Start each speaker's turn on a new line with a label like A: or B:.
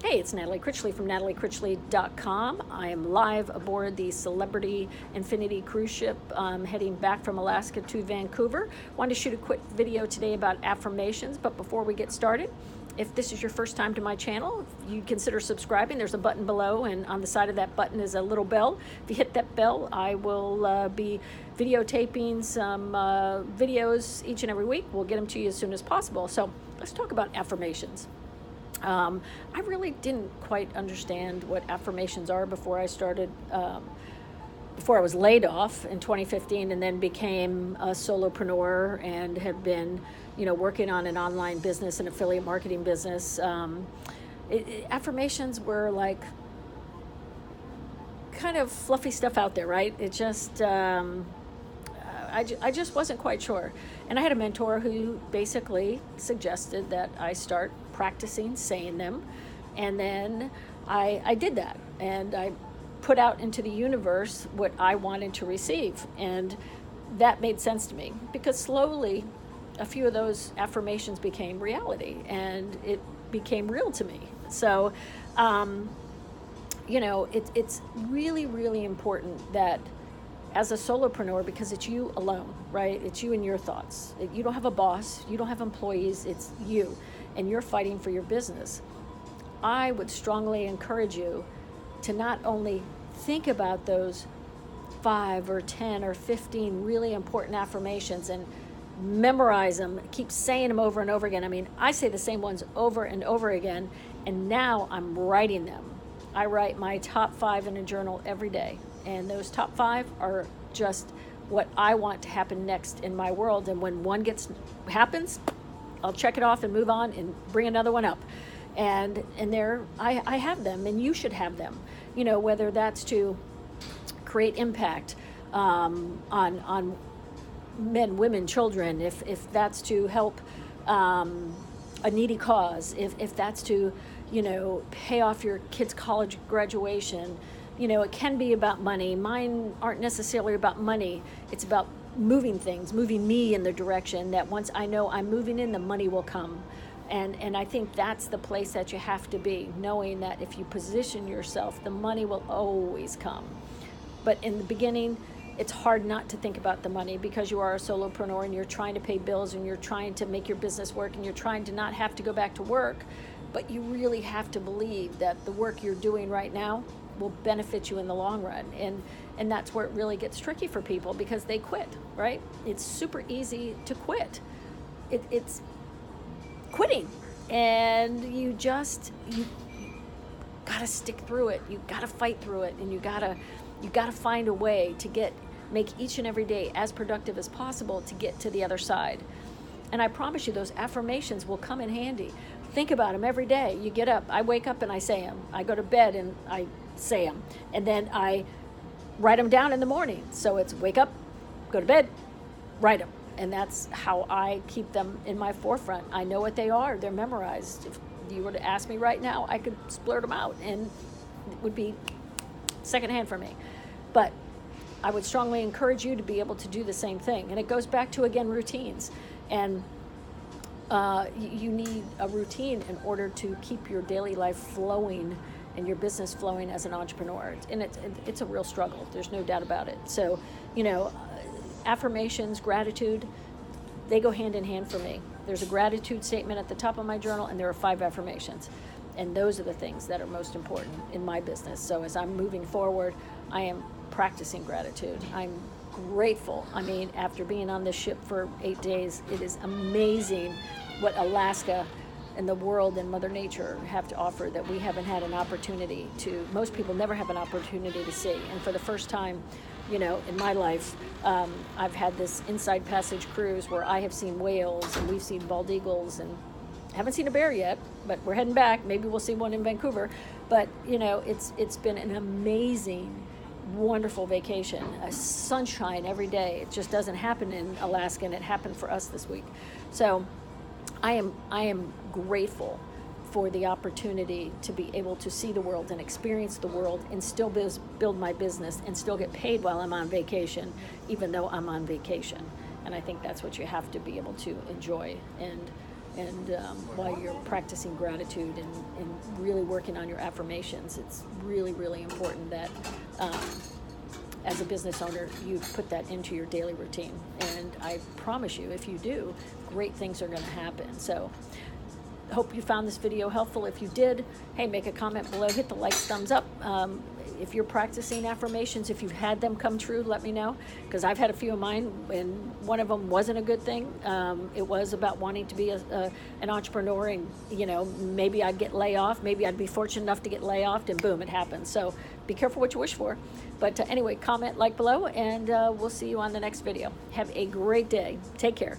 A: Hey, it's Natalie Critchley from nataliecritchley.com. I am live aboard the Celebrity Infinity cruise ship heading back from Alaska to Vancouver. Wanted to shoot a quick video today about affirmations, but before we get started, if this is your first time to my channel, if you consider subscribing, there's a button below, and on the side of that button is a little bell. If you hit that bell, I will be videotaping some videos each and every week. We'll get them to you as soon as possible. So let's talk about affirmations. I really didn't quite understand what affirmations are before I started, before I was laid off in 2015 and then became a solopreneur and have been, working on an online business, an affiliate marketing business. Affirmations were like kind of fluffy stuff out there, right? It just, I just wasn't quite sure. And I had a mentor who basically suggested that I start practicing saying them. And then I did that. And I put out into the universe what I wanted to receive. And that made sense to me because slowly a few of those affirmations became reality and it became real to me. So, it's really, really important that as a solopreneur, because it's you alone, right? It's you and your thoughts. You don't have a boss, you don't have employees, it's you, and you're fighting for your business. I would strongly encourage you to not only think about those 5 or 10 or 15 really important affirmations and memorize them, keep saying them over and over again. I mean, I say the same ones over and over again, and now I'm writing them. I write my top 5 in a journal every day. And those top 5 are just what I want to happen next in my world. And when one happens, I'll check it off and move on and bring another one up. And there, I have them, and you should have them. Whether that's to create impact on men, women, children, if that's to help a needy cause, if that's to pay off your kid's college graduation. It can be about money. Mine aren't necessarily about money. It's about moving things, moving me in the direction that once I know I'm moving in, the money will come. And I think that's the place that you have to be, knowing that if you position yourself, the money will always come. But in the beginning, it's hard not to think about the money because you are a solopreneur and you're trying to pay bills and you're trying to make your business work and you're trying to not have to go back to work. But you really have to believe that the work you're doing right now will benefit you in the long run. And that's where it really gets tricky for people because they quit, right? It's super easy to quit. It's quitting. And you gotta stick through it. You gotta fight through it. And you gotta find a way to make each and every day as productive as possible to get to the other side. And I promise you, those affirmations will come in handy. Think about them every day. You get up, I wake up and I say them. I go to bed and I say them. And then I write them down in the morning. So it's wake up, go to bed, write them. And that's how I keep them in my forefront. I know what they are. They're memorized. If you were to ask me right now, I could splurt them out and it would be secondhand for me. But I would strongly encourage you to be able to do the same thing. And it goes back to, again, routines. And you need a routine in order to keep your daily life flowing and your business flowing as an entrepreneur. And it's a real struggle. There's no doubt about it. So, affirmations, gratitude, they go hand in hand for me. There's a gratitude statement at the top of my journal, and there are 5 affirmations. And those are the things that are most important in my business. So as I'm moving forward, I am practicing gratitude. I'm grateful. I mean, after being on this ship for 8 days, it is amazing what Alaska and the world and Mother Nature have to offer that we haven't had an opportunity to. Most people never have an opportunity to see. And for the first time, in my life, I've had this Inside Passage cruise where I have seen whales and we've seen bald eagles and haven't seen a bear yet, but we're heading back. Maybe we'll see one in Vancouver. But, it's been an amazing, wonderful vacation. Sunshine every day. It just doesn't happen in Alaska, and it happened for us this week. So I am grateful for the opportunity to be able to see the world and experience the world and still build my business and still get paid while I'm on vacation, even though I'm on vacation. And I think that's what you have to be able to enjoy. And And while you're practicing gratitude and really working on your affirmations, it's really, really important that as a business owner, you put that into your daily routine. And I promise you, if you do, great things are going to happen. So hope you found this video helpful. If you did, hey, make a comment below, hit the like, thumbs up. If you're practicing affirmations, if you've had them come true, let me know, because I've had a few of mine, and one of them wasn't a good thing. It was about wanting to be an entrepreneur, and maybe I'd get laid off, maybe I'd be fortunate enough to get laid off, and boom, it happens. So be careful what you wish for. But anyway, comment, like below, and we'll see you on the next video. Have a great day. Take care.